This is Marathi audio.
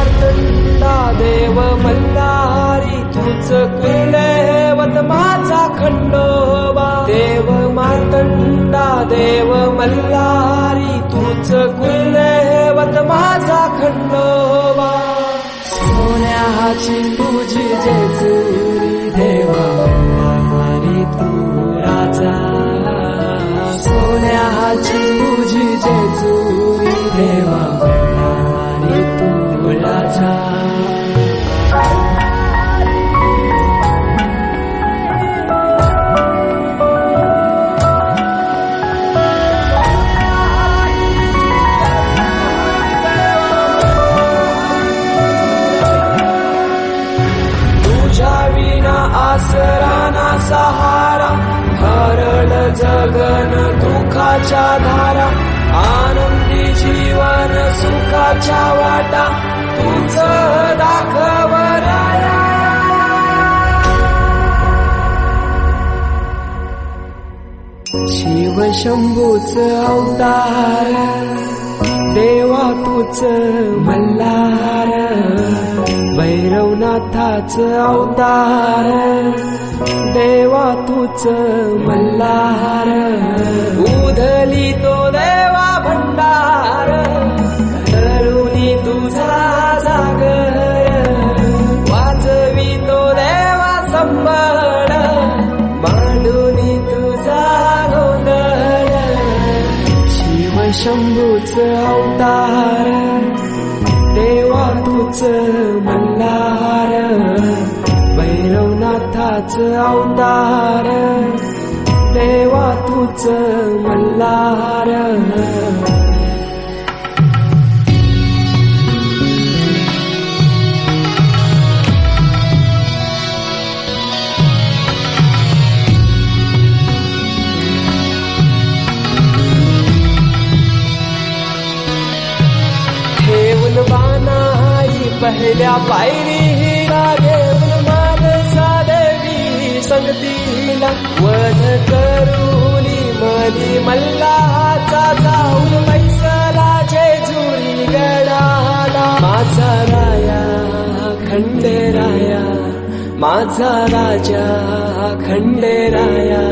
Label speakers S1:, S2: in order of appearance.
S1: मार्तंडा देव मल्हारी तूच कुलदैवत माझा खंडोबा. देव मार्तंडा देव मल्हारी तूच कुलदैवत माझा खंडोबा. सोन्याची तुझी जेजुरी देवा मल्हारी तू राजा. सोन्याची तुझी जेजुरी देवा मल्हारी तू राजा. तुझ्या विना आसरा ना सहारा, हरळ जगन दुःखाच्या धारा. आनंदी जीवन सुखाच्या वाटा तुझ दाखव राया. शिव शंभूच अवतार देवा तूच मल्हार. भैरवनाथाच अवतार देवा तूच मल्हार. उधली तो देवा भंडार धरुनी तुझा जागर. वाजवी तो देवा संबळ मांडुनी तुझा गोंधळ. शिव शंभूच अवतार देवा तूच मल्हार. भैरवनाथाच अवतार देवा तूच मल्हार. ठेवून बाणाई पहिल्या पायरीला, देऊन मानसा देवी संगतीला. वध करूनी मनी मल्हाचा जाऊन बैसला जेजुरी गडाला. माझा राया खंडेराया माझा राजा खंडेराया.